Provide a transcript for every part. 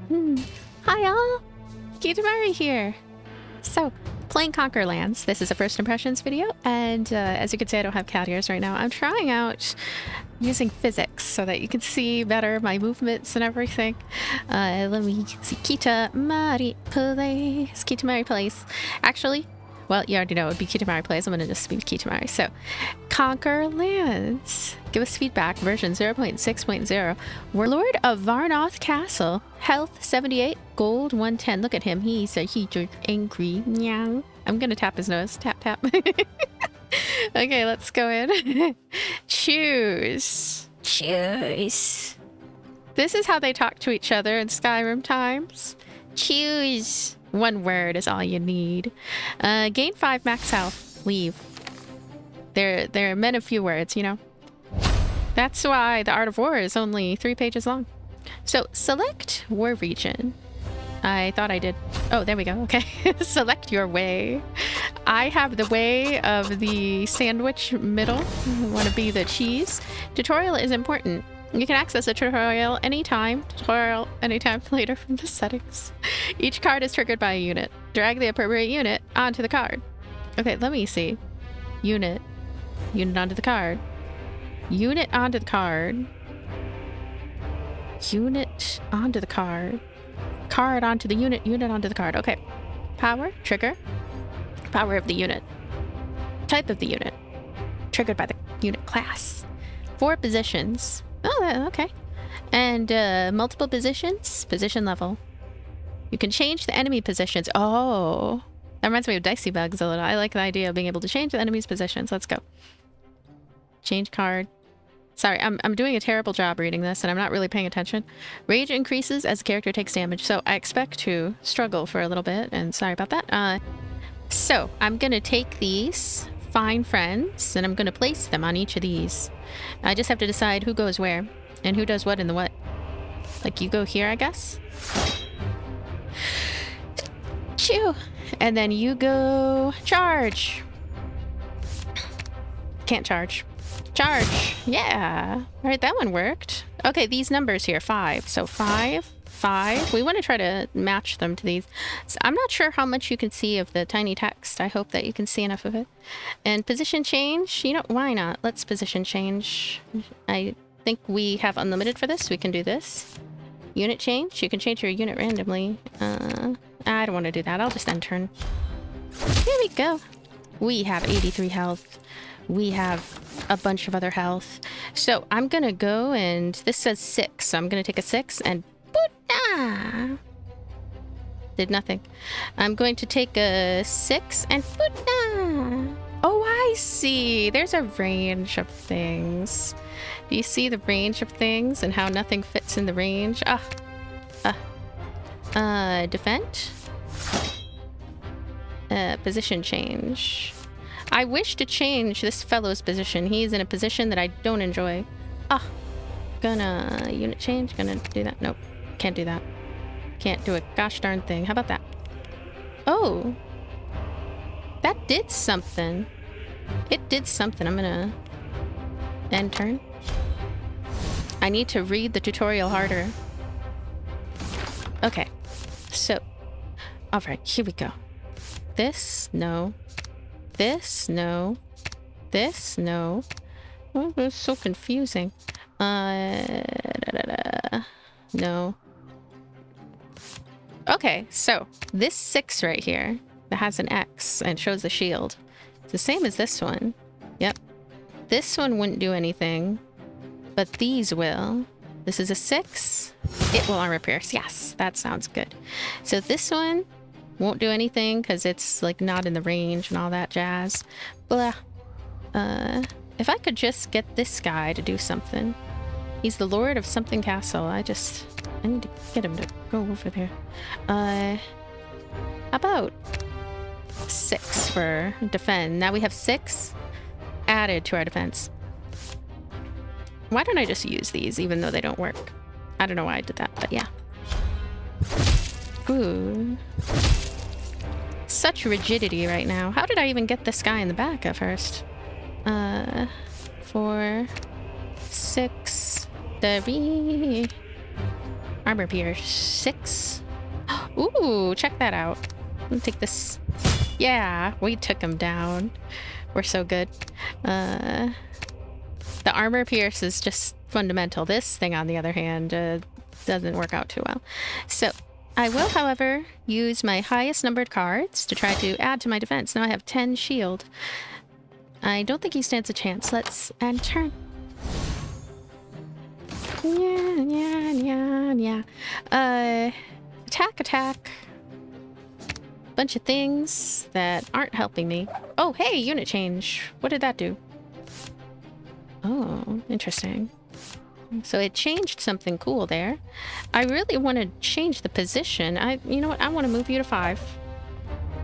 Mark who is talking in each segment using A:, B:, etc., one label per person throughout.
A: Hi all! Kitamari here! So, playing Conquer Lands. This is a first impressions video, and as you can see I don't have cat ears right now. I'm trying out using physics so that you can see better my movements and everything. Let me see. Kitamari Plays. Kitamari Plays. Actually, well, you already know it would be Kitamari Plays. I'm going to just speak Kitamari. So, Conquer Lands. Give us feedback. Version 0.6.0. Warlord of Varnoth Castle. Health 78. Gold 110. Look at him. He's angry. Meow. I'm going to tap his nose. Tap, tap. Okay, let's go in. Choose. Choose. This is how they talk to each other in Skyrim times. Choose. One word is all you need. Gain 5 max health. Leave. They're men of few words, you know. That's why the Art of War is only 3 pages long. So select war region. I thought I did. Oh, there we go. Okay. Select your way. I have the way of the sandwich middle. I want to be the cheese. Tutorial is important. You can access the tutorial anytime. Tutorial anytime later from the settings. Each card is triggered by a unit. Drag the appropriate unit onto the card. Okay, let me see. Unit. Unit onto the card. Unit onto the card. Unit onto the card. Card onto the unit. Unit onto the card. Okay. Power. Trigger. Power of the unit. Type of the unit. Triggered by the unit class. 4 positions. Oh, okay. And multiple positions. Position level. You can change the enemy positions. Oh. That reminds me of Dicey Bugs a little. I like the idea of being able to change the enemy's positions. Let's go. Change card. Sorry, I'm doing a terrible job reading this, and I'm not really paying attention. Rage increases as the character takes damage, so I expect to struggle for a little bit, and sorry about that. So, I'm gonna take these fine friends, and I'm gonna place them on each of these. I just have to decide who goes where, and who does what in the what. Like, you go here, I guess? Chew! And then you go... charge! Can't charge. Charge! Yeah! Alright, that one worked. Okay, these numbers here, 5. So 5, 5. We want to try to match them to these. So I'm not sure how much you can see of the tiny text. I hope that you can see enough of it. And position change, you know, why not? Let's position change. I think we have unlimited for this. We can do this. Unit change. You can change your unit randomly. I don't want to do that. I'll just end turn. Here we go. We have 83 health. We have a bunch of other health. So I'm gonna go and this says 6. So I'm gonna take a 6 and boot. Did nothing. I'm going to take a 6 and boot. Oh, I see. There's a range of things. Do you see the range of things and how nothing fits in the range? Defend. Position change. I wish to change this fellow's position. He's in a position that I don't enjoy. Gonna unit change. Gonna do that. Nope. Can't do that. Can't do a gosh darn thing. How about that? Oh. That did something. It did something. I'm gonna end turn. I need to read the tutorial harder. Okay. So. Alright, here we go. This, no. This, no. This, no. Oh, it's so confusing. No. Okay, so this 6 right here that has an X and shows the shield. It's the same as this one. Yep. This one wouldn't do anything, but these will. This is a 6. It will armor pierce. Yes, that sounds good. So this one won't do anything because it's like not in the range and all that jazz. Blah. If I could just get this guy to do something. He's the Lord of something castle. I need to get him to go over there. How about 6 for defend? Now we have 6 added to our defense. Why don't I just use these even though they don't work? I don't know why I did that, but yeah. Ooh. Such rigidity right now. How did I even get this guy in the back at first? 4, 6, 3. Armor pierce 6. Ooh, check that out. Let me take this. Yeah, we took him down. We're so good. The armor pierce is just fundamental. This thing, on the other hand, doesn't work out too well. So I will, however, use my highest numbered cards to try to add to my defense. Now I have 10 shield. I don't think he stands a chance. Let's end turn. Yeah. Attack. Bunch of things that aren't helping me. Oh, hey, unit change. What did that do? Oh, interesting. So it changed something cool there. I really want to change the position. You know what? I want to move you to 5.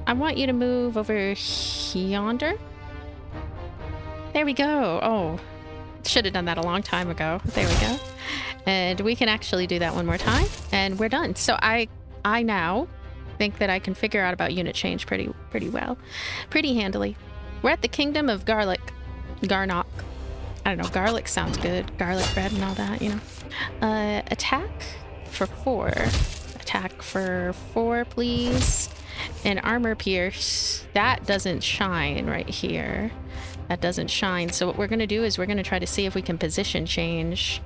A: I want you to move over yonder. There we go. Oh, should have done that a long time ago. There we go. And we can actually do that one more time, and we're done. So I now think that I can figure out about unit change pretty well, pretty handily. We're at the Kingdom of Garnoc. I don't know, garlic sounds good. Garlic bread and all that, you know. Attack for 4. Attack for 4, please. And armor pierce. That doesn't shine right here. That doesn't shine. So what we're going to do is we're going to try to see if we can position change.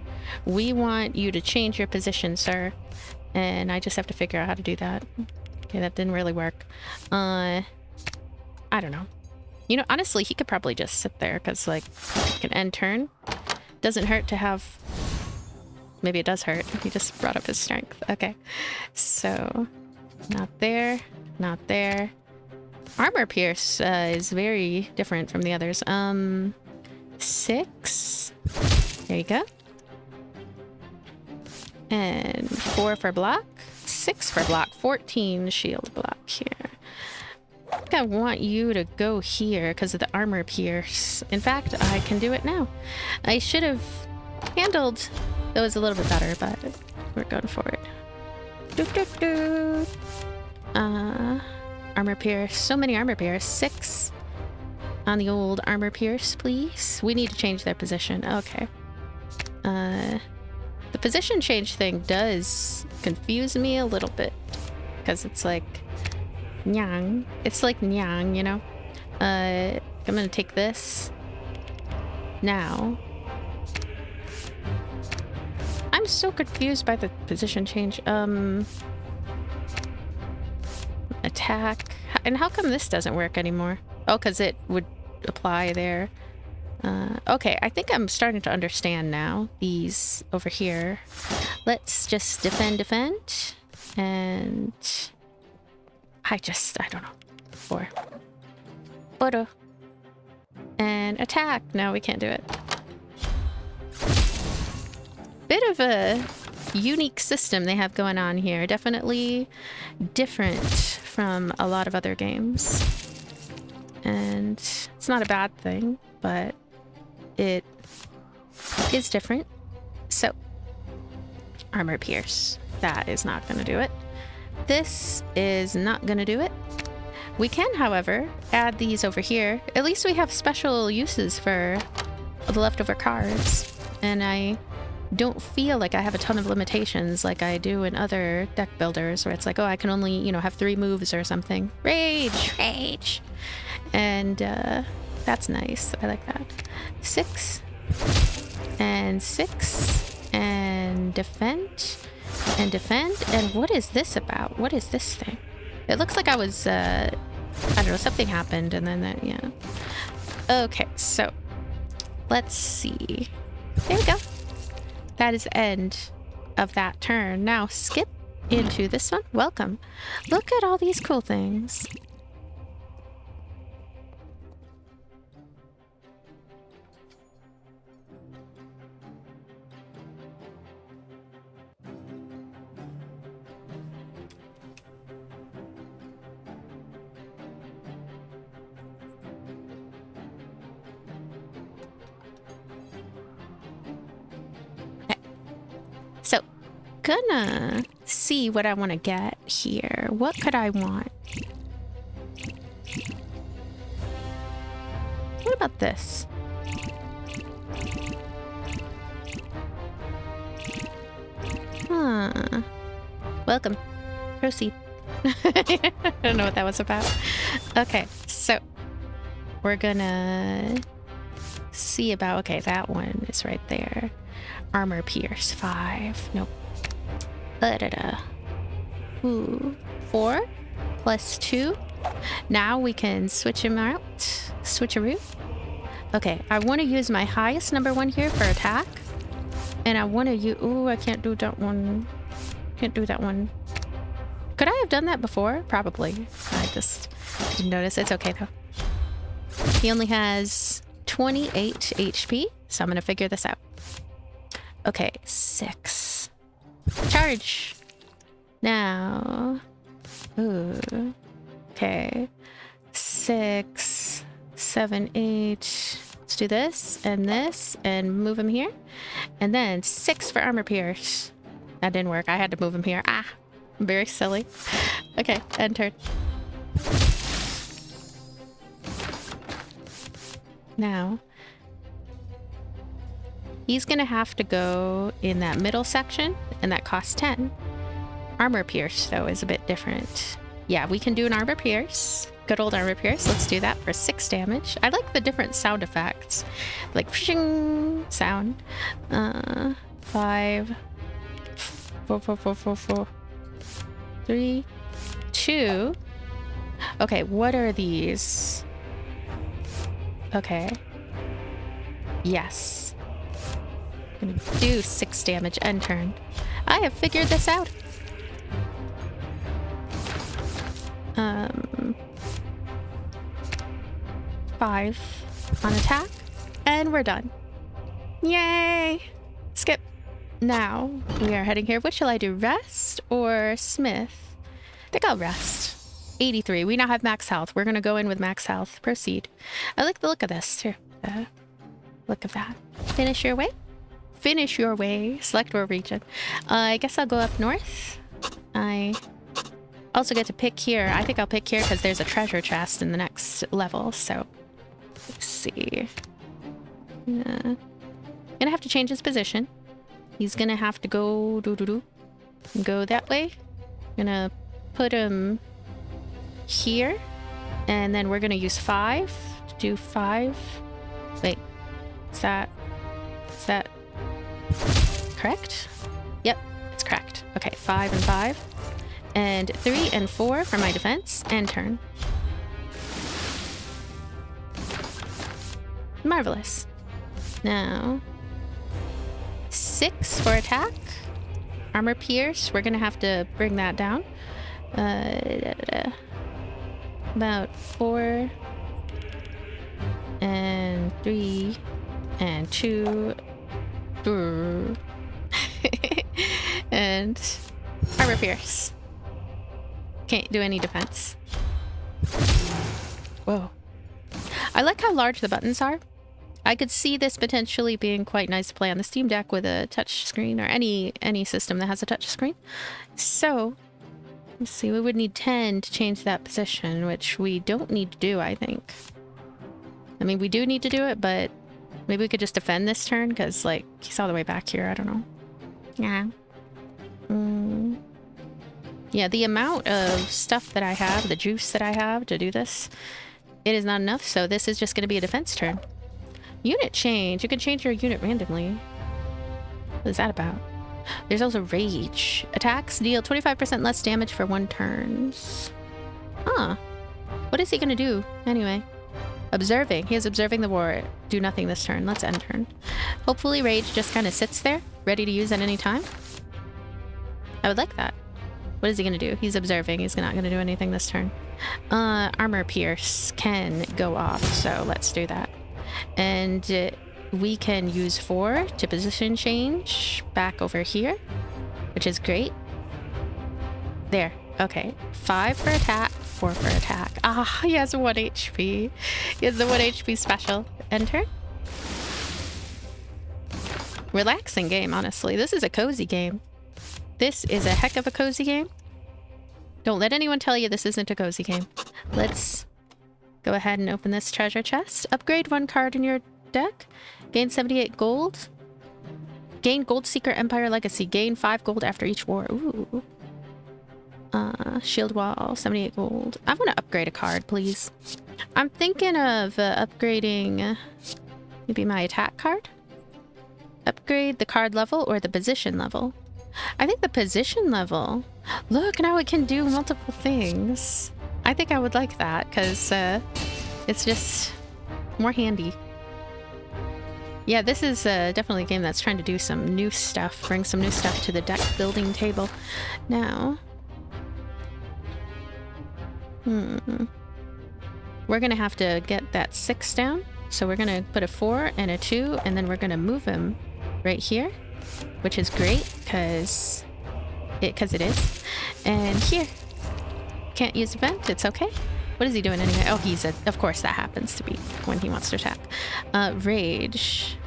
A: We want you to change your position, sir. And I just have to figure out how to do that. Okay, that didn't really work. I don't know. You know, honestly, he could probably just sit there because, like, he can end turn. Doesn't hurt to have... Maybe it does hurt. He just brought up his strength. Okay. So, not there. Not there. Armor pierce is very different from the others. 6. There you go. And 4 for block. 6 for block. 14 shield block here. I think I want you to go here because of the armor pierce. In fact, I can do it now. I should have handled those a little bit better, but we're going for it. Armor pierce. So many armor pierce. 6 on the old armor pierce, please. We need to change their position. Okay. The position change thing does confuse me a little bit because it's like nyang. It's like nyang, you know? I'm gonna take this now. I'm so confused by the position change. Attack. And how come this doesn't work anymore? Oh, because it would apply there. Okay, I think I'm starting to understand now. These over here. Let's just defend. And... I don't know. 4. Photo. And attack. No, we can't do it. Bit of a unique system they have going on here. Definitely different from a lot of other games. And it's not a bad thing, but it is different. So, armor pierce. That is not going to do it. This is not going to do it. We can, however, add these over here. At least we have special uses for the leftover cards. And I don't feel like I have a ton of limitations like I do in other deck builders where it's like, oh, I can only, you know, have 3 moves or something. Rage! And that's nice. I like that. 6 and 6 and defend. And what is this about? What is this thing? It looks like I was, I don't know, something happened and then that, yeah. Okay, so let's see. There we go. That is the end of that turn. Now skip into this one. Welcome. Look at all these cool things. So, gonna see what I want to get here. What could I want? What about this? Huh. Welcome. Proceed. I don't know what that was about. Okay, so we're gonna see about... Okay, that one is right there. Armor pierce 5. Nope. Ooh, 4 plus 2. Now we can switch him out. Switcheroo. Okay, I want to use my highest number 1 here for attack. And I want to use... Ooh, I can't do that one. Can't do that one. Could I have done that before? Probably. I just didn't notice. It's okay, though. He only has 28 HP, so I'm going to figure this out. Okay, 6. Charge! Now... Ooh. Okay. 6, 7, 8... Let's do this, and move him here. And then 6 for armor pierce. That didn't work. I had to move him here. Ah! Very silly. Okay, end turn. Now, he's gonna have to go in that middle section, and that costs 10. Armor pierce, though, is a bit different. Yeah, we can do an armor pierce. Good old armor pierce. Let's do that for 6 damage. I like the different sound effects. Like, shing sound. 5, 4, 3, 2. Okay, what are these? Okay. Yes. I'm gonna do 6 damage end turn. I have figured this out. 5 on attack, and we're done. Yay! Skip. Now we are heading here. What shall I do? Rest or Smith? I think I'll rest. 83. We now have max health. We're gonna go in with max health. Proceed. I like the look of this too. Look of that. Finish your way. Finish your way. Select your region. I guess I'll go up north. I also get to pick here. I think I'll pick here because there's a treasure chest in the next level. So let's see. Gonna have to change his position. He's gonna have to go go that way. Gonna put him here, and then we're gonna use 5 to do 5. Wait, is that correct? Yep, it's correct. Okay, 5 and 5, and 3 and 4 for my defense and turn. Marvelous. Now 6 for attack. Armor pierce. We're gonna have to bring that down. About 4 and 3 and 2 and armor pierce. Can't do any defense. Whoa. I like how large the buttons are. I could see this potentially being quite nice to play on the Steam Deck with a touch screen, or any system that has a touch screen. So let's see, we would need 10 to change that position, which we don't need to do, I think. I mean, we do need to do it, but maybe we could just defend this turn, because, like, he's all the way back here. I don't know. Yeah. Yeah, the amount of stuff that I have, the juice that I have to do this, it is not enough, so this is just going to be a defense turn. Unit change. You can change your unit randomly. What is that about? There's also rage. Attacks deal 25% less damage for 1 turn. Huh. What is he gonna do anyway? Observing. He is observing the war. Do nothing this turn. Let's end turn. Hopefully rage just kind of sits there, ready to use at any time. I would like that. What is he gonna do? He's observing. He's not gonna do anything this turn. Armor pierce can go off, so let's do that. And we can use 4 to position change back over here, which is great. There. Okay. 5 for attack, 4 for attack. Ah, he has 1 HP. He has the 1 HP special. Enter. Relaxing game, honestly. This is a cozy game. This is a heck of a cozy game. Don't let anyone tell you this isn't a cozy game. Let's go ahead and open this treasure chest. Upgrade 1 card in your deck. Gain 78 gold. Gain Gold Seeker Empire Legacy. Gain 5 gold after each war. Ooh. Shield wall, 78 gold. I want to upgrade a card, please. I'm thinking of upgrading maybe my attack card. Upgrade the card level or the position level. I think the position level. Look, now it can do multiple things. I think I would like that because it's just more handy. Yeah, this is definitely a game that's trying to do some new stuff, bring some new stuff to the deck building table. Now, we're gonna have to get that 6 down. So we're gonna put a 4 and a 2, and then we're gonna move him right here, which is great because it is. And here, can't use event. It's okay. What is he doing anyway? Oh, of course that happens to be when he wants to attack. Rage,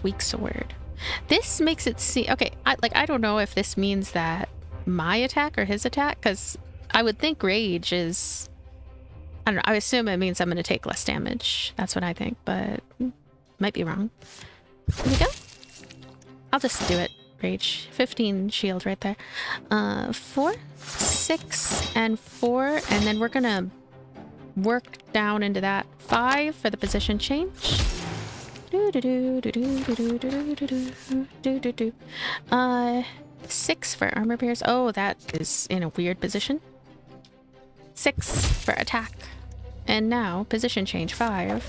A: weak sword. This makes it see. Okay, I don't know if this means that my attack or his attack, because I would think rage is. I don't know. I assume it means I'm going to take less damage. That's what I think, but might be wrong. Here we go. I'll just do it. Rage. 15 shield right there. 4, 6, and 4, and then we're gonna work down into that 5 for the position change. 6 for armor pierce. Oh, that is in a weird position. 6 for attack, and now position change 5.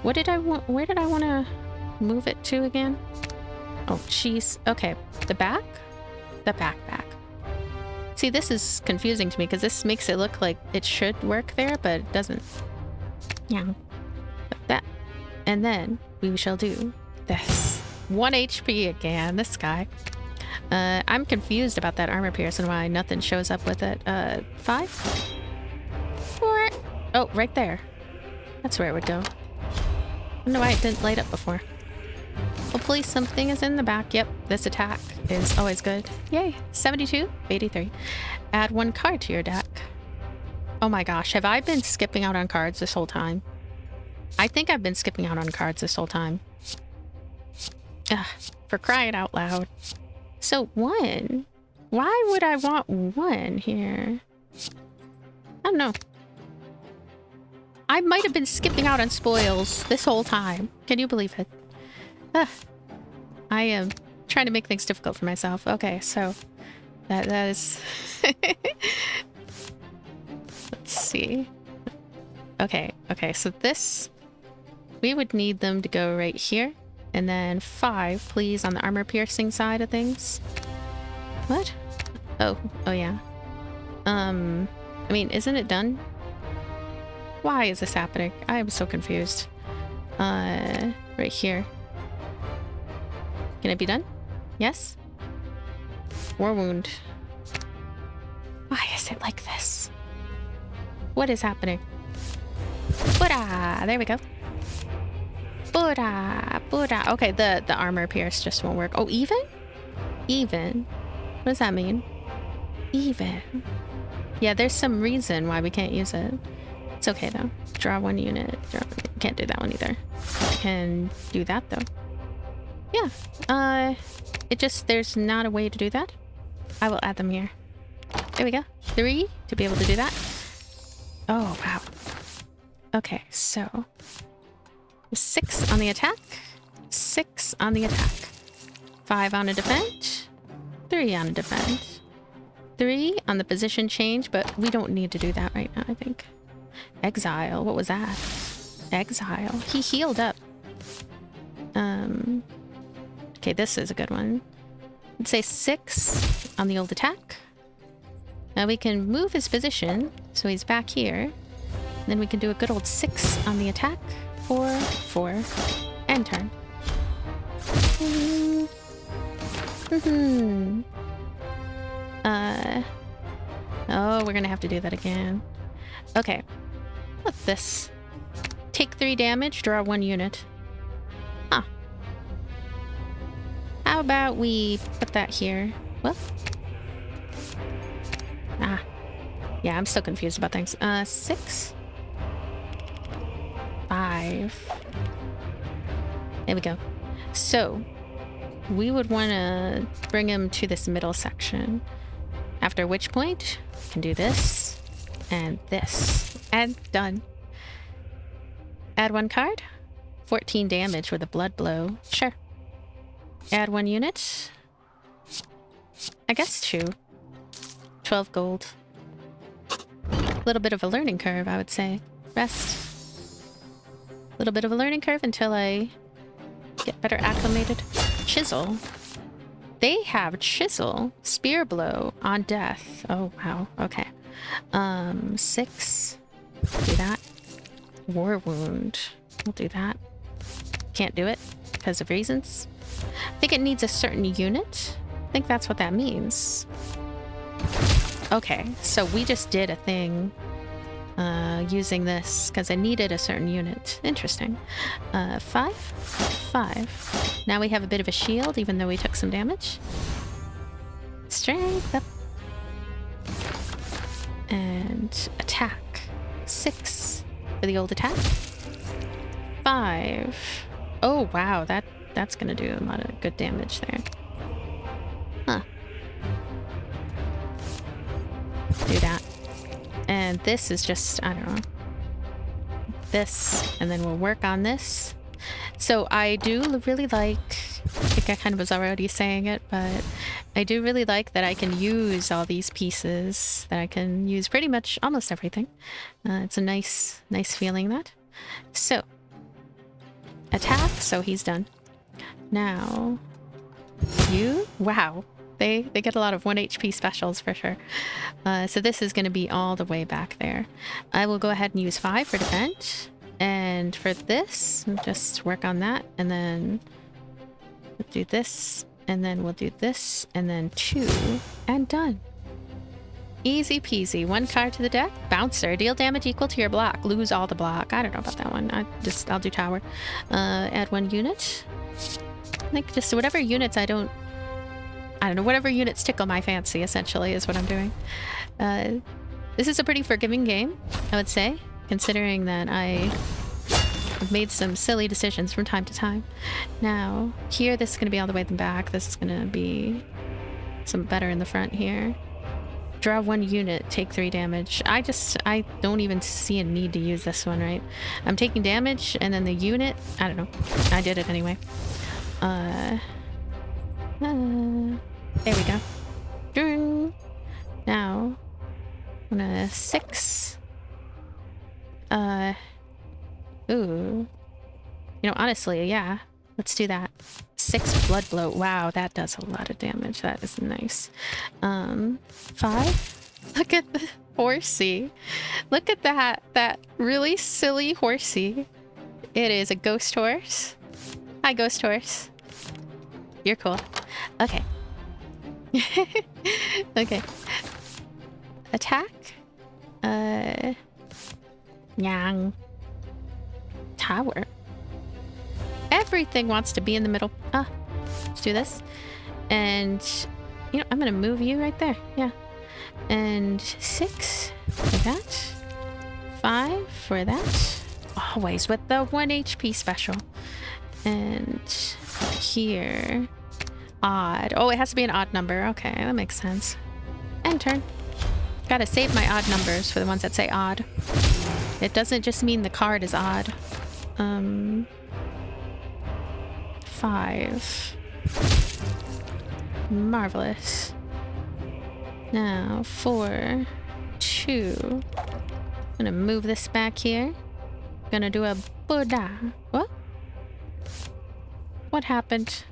A: What did I want? Where did I want to move it to again? Oh, jeez. Okay, the back? The back. See, this is confusing to me because this makes it look like it should work there, but it doesn't. Yeah. Like that. And then we shall do this. 1 HP again, this guy. I'm confused about that armor pierce and why nothing shows up with it. 5? 4? Oh, right there. That's where it would go. I don't know why it didn't light up before. Hopefully something is in the back. Yep, this attack is always good. Yay, 72, 83. Add 1 card to your deck. Oh my gosh, have I been skipping out on cards this whole time? I think I've been skipping out on cards this whole time. Ugh, for crying out loud. So 1. Why would I want 1 here? I don't know. I might have been skipping out on spoils this whole time. Can you believe it? I am trying to make things difficult for myself. Okay, so that is... Let's see. Okay, so this... We would need them to go right here. And then 5, please, on the armor piercing side of things. What? Oh yeah. I mean, isn't it done? Why is this happening? I am so confused. Right here. Can it be done? Yes? War wound. Why is it like this? What is happening? Buddha! There we go. Buddha! Okay, the armor pierce just won't work. Oh, even? Even? What does that mean? Even. Yeah, there's some reason why we can't use it. It's okay though. Draw 1 unit. Can't do that one either. Can do that though. Yeah. There's not a way to do that. I will add them here. There we go. 3 to be able to do that. Oh, wow. Okay, so 6 on the attack, 6 on the attack, 5 on a defend, 3 on a defend, 3 on the position change, but we don't need to do that right now, I think. Exile, what was that? Exile. He healed up. Okay, this is a good one. Let's say 6 on the old attack. Now we can move his position, so he's back here. Then we can do a good old 6 on the attack. 4, 4, and turn. Oh, we're gonna have to do that again. Okay. What's this? Take 3 damage, draw 1 unit. Huh. How about we put that here? What? Ah. Yeah, I'm still confused about things. 6. 5. There we go. So, we would want to bring him to this middle section. After which point, I can do this and this. And done. Add 1 card. 14 damage with a blood blow. Sure. Add 1 unit. I guess 2. 12 gold. A little bit of a learning curve, I would say. Rest. A little bit of a learning curve until I get better acclimated. Chisel. They have chisel. Spear blow on death. Oh, wow. Okay. 6. Do that. War wound. We'll do that. Can't do it because of reasons. I think it needs a certain unit. I think that's what that means. Okay, so we just did a thing using this because I needed a certain unit. Interesting. 5. 5. Now we have a bit of a shield, even though we took some damage. Strength up. And attack. 6 for the old attack. 5. Oh, wow, that's gonna do a lot of good damage there. Huh. Do that. And this is just, I don't know. This, and then we'll work on this. So I do really like, I think I kind of was already saying it, but I do really like that I can use all these pieces, that I can use pretty much almost everything. It's a nice feeling, that. So, attack, so he's done. Now, you, wow. They get a lot of 1 HP specials for sure. So this is going to be all the way back there. I will go ahead and use 5 for defense. And for this, just work on that. And then we'll do this. And then we'll do this. And then 2. And done. Easy peasy. 1 card to the deck. Bouncer. Deal damage equal to your block. Lose all the block. I don't know about that one. I'll do tower. Add 1 unit. I think just whatever units I don't know, whatever units tickle my fancy, essentially, is what I'm doing. This is a pretty forgiving game, I would say, considering that I have made some silly decisions from time to time. Now, here, this is going to be all the way in the back. This is going to be some better in the front here. Draw 1 unit, take 3 damage. I don't even see a need to use this one, right? I'm taking damage, and then the unit, I don't know. I did it anyway. There we go. Now, I'm gonna 6. Ooh. You know, honestly, yeah. Let's do that. 6 blood blow. Wow, that does a lot of damage. That is nice. 5. Look at the horsey. Look at that. That really silly horsey. It is a ghost horse. Hi, ghost horse. You're cool. Okay. Okay. Attack. Yang. Tower. Everything wants to be in the middle. Let's do this. And, you know, I'm gonna move you right there. Yeah. And 6 for that. 5 for that. Always with the 1 HP special. And here. Odd. Oh, it has to be an odd number. Okay, that makes sense. End turn. Gotta save my odd numbers for the ones that say odd. It doesn't just mean the card is odd. 5. Marvelous. Now, 4, 2. I'm gonna move this back here. Gonna do a Buddha. What? What happened?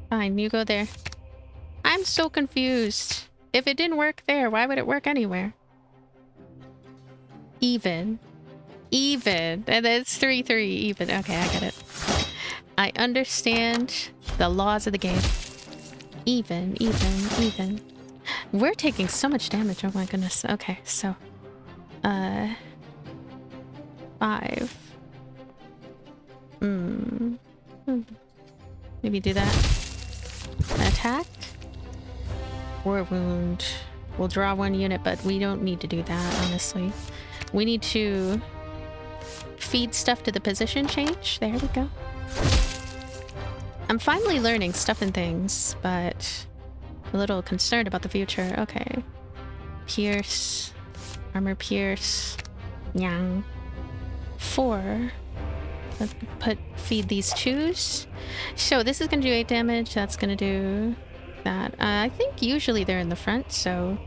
A: Fine, you go there. I'm so confused. If it didn't work there, why would it work anywhere? Even. Even. And it's 3-3. Even. Okay, I get it. I understand the laws of the game. Even. We're taking so much damage. Oh my goodness. Okay, so. 5. Maybe do that. Attack. War wound. We'll draw 1 unit, but we don't need to do that, honestly. We need to feed stuff to the position change. There we go. I'm finally learning stuff and things, but a little concerned about the future. Okay. Pierce. Armor pierce. Nyang. 4. Let's feed these 2s. So this is gonna do 8 damage. That's gonna do that. I think usually they're in the front, so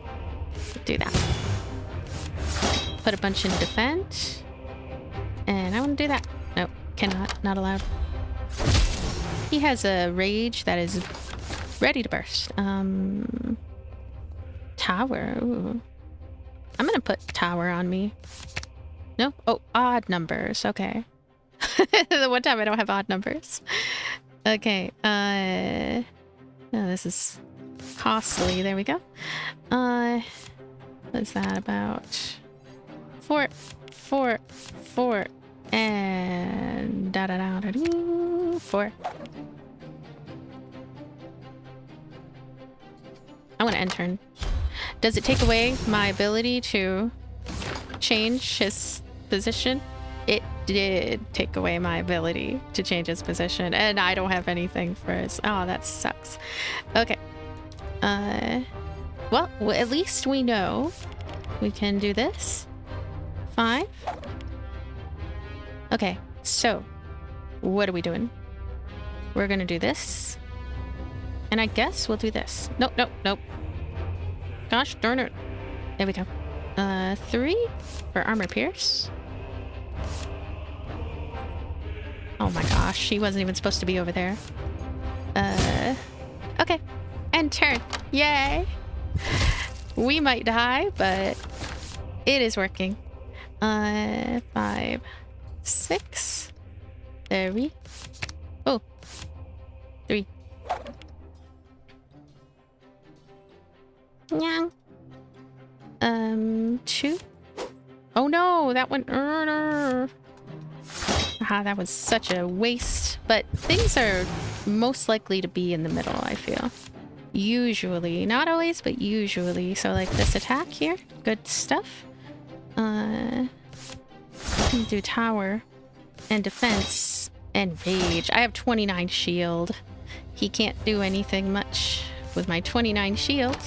A: do that. Put a bunch in defense. And I want to do that. Nope, cannot. Not allowed. He has a rage that is ready to burst. Tower. Ooh. I'm gonna put tower on me. No? Oh, odd numbers. Okay. The one time I don't have odd numbers. Okay. No, this is costly. There we go. What's that about? 4, 4, 4, and da da da da da. 4. I want to end turn. Does it take away my ability to change his position? It did take away my ability to change his position, and I don't have anything for his. Oh, that sucks. Okay. Well, at least we know we can do this. 5. Okay, so what are we doing? We're gonna do this. And I guess we'll do this. Nope, nope, nope. Gosh darn it. There we go. 3 for armor pierce. Oh my gosh, he wasn't even supposed to be over there. Okay. End turn. Yay! We might die, but it is working. 5, 6. There we. Oh. 3. Nyang. 2. Oh no, that one. Ah, that was such a waste. But things are most likely to be in the middle, I feel. Usually. Not always, but usually. So like this attack here. Good stuff. Do tower and defense and rage. I have 29 shield. He can't do anything much with my 29 shield.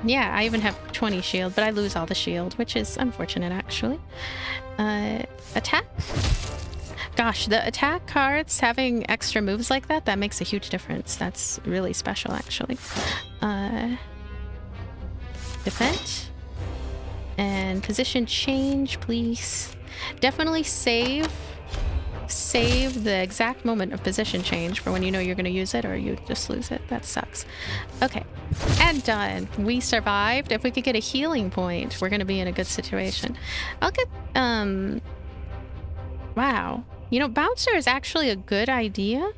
A: Yeah, I even have 20 shield, but I lose all the shield, which is unfortunate actually. Attack. Gosh, the attack cards having extra moves like that, that makes a huge difference. That's really special actually. Defend. And position change, please. Definitely save the exact moment of position change for when you know you're going to use it or you just lose it. That sucks. Okay. And done. We survived. If we could get a healing point, we're going to be in a good situation. I'll get, wow. You know, bouncer is actually a good idea.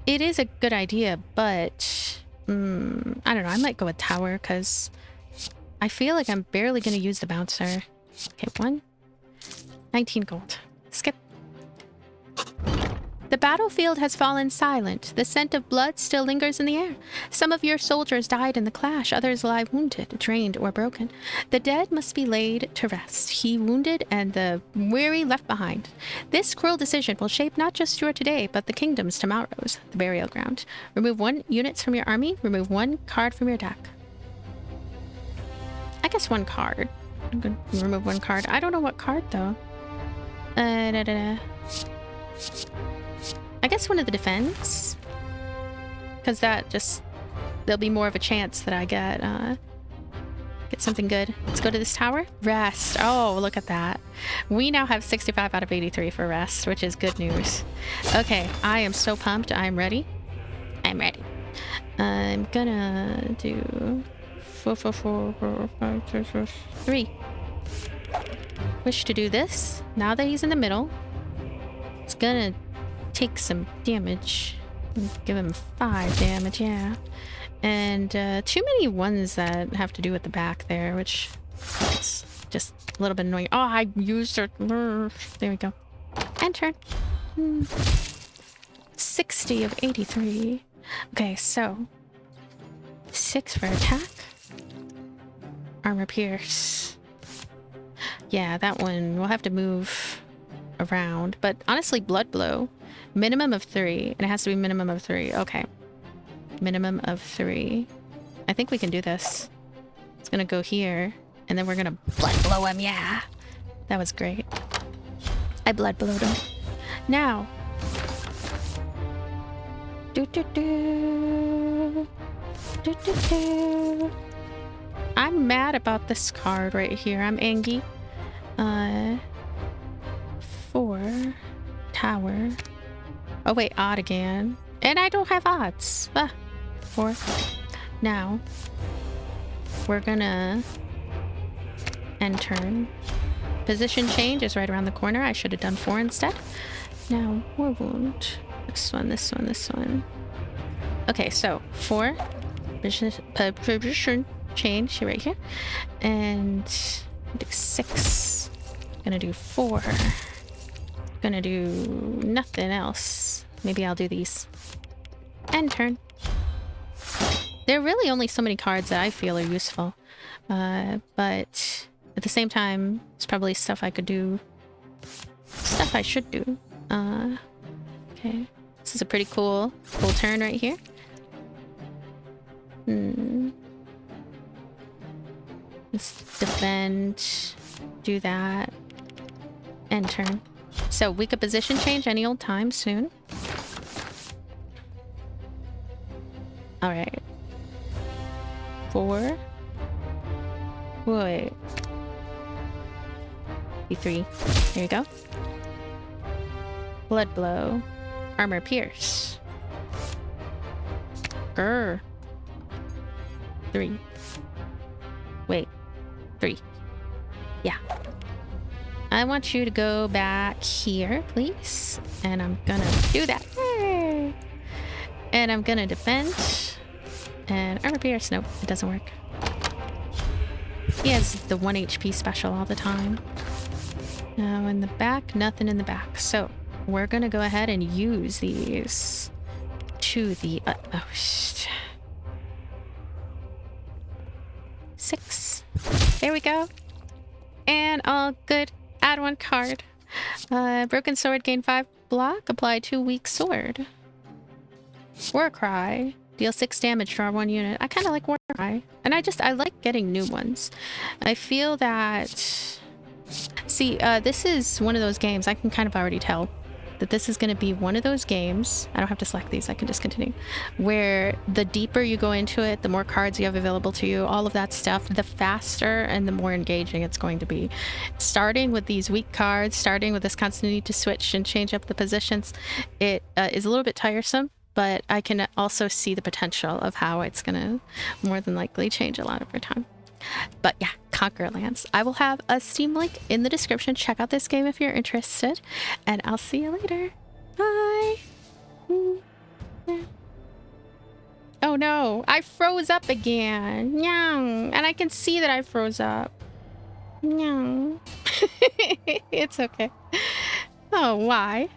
A: It is a good idea, but I don't know. I might go with tower because I feel like I'm barely going to use the bouncer. Okay, 19 gold. Skip. The battlefield has fallen silent. The scent of blood still lingers in the air. Some of your soldiers died in the clash. Others lie wounded, drained, or broken. The dead must be laid to rest. He wounded and the weary left behind. This cruel decision will shape not just your today, but the kingdom's tomorrows. The burial ground. Remove 1 units from your army. Remove 1 card from your deck. I guess 1 card. I'm gonna remove 1 card. I don't know what card though. I guess 1 of the defense. Because that just... there'll be more of a chance that I get something good. Let's go to this tower. Rest. Oh, look at that. We now have 65 out of 83 for rest, which is good news. Okay, I am so pumped. I'm ready. I'm ready. I'm gonna do... 4, 4, 4, 4, 5, 6, 6, 3. Wish to do this. Now that he's in the middle, it's gonna take some damage. Give him 5 damage, yeah. And too many ones that have to do with the back there, which is just a little bit annoying. Oh, I used it. There we go. And turn. 60 of 83. Okay, so 6 for attack. Armor pierce. Yeah, that one we'll have to move around. But honestly, blood blow. Minimum of 3. And it has to be minimum of 3. Okay. Minimum of 3. I think we can do this. It's gonna go here, and then we're gonna blood blow him. Yeah, that was great. I blood blowed him. Now, I'm mad about this card right here. I'm angry. 4 tower. Oh wait, odd again. And I don't have odds. 4. Now, we're gonna end turn. Position change is right around the corner. I should have done 4 instead. Now, war wound. This one, this one, this one. Okay, so 4. Position change right here. And do 6. Gonna do 4. Gonna do nothing else. Maybe I'll do these. End turn. There are really only so many cards that I feel are useful. But at the same time, it's probably stuff I could do. Stuff I should do. Okay. This is a pretty cool turn right here. Let's defend. Do that. End turn. So we could position change any old time soon. Alright. 4. Wait. E3. There you go. Blood blow. Armor pierce. Grr. 3. Wait. 3. Yeah. I want you to go back here, please. And I'm gonna do that. Yay! And I'm gonna defend. And armor pierce. Nope, it doesn't work. He has the 1 HP special all the time. Now in the back, nothing in the back. So we're gonna go ahead and use these to the utmost. 6. There we go. And all good. Add 1 card. Broken sword, gain 5 block. Apply 2 weak sword. War cry. Deal 6 damage, draw 1 unit. I kind of like war cry. And I like getting new ones. I feel that... See, this is one of those games, I can kind of already tell that this is going to be one of those games, I don't have to select these, I can just continue, where the deeper you go into it, the more cards you have available to you, all of that stuff, the faster and the more engaging it's going to be. Starting with these weak cards, starting with this constant need to switch and change up the positions, it is a little bit tiresome, but I can also see the potential of how it's going to more than likely change a lot over time. But yeah, Conquerlands. I will have a Steam link in the description. Check out this game if you're interested. And I'll see you later. Bye. Oh no, I froze up again. Nyang. And I can see that I froze up. Nyang. It's okay. Oh, why?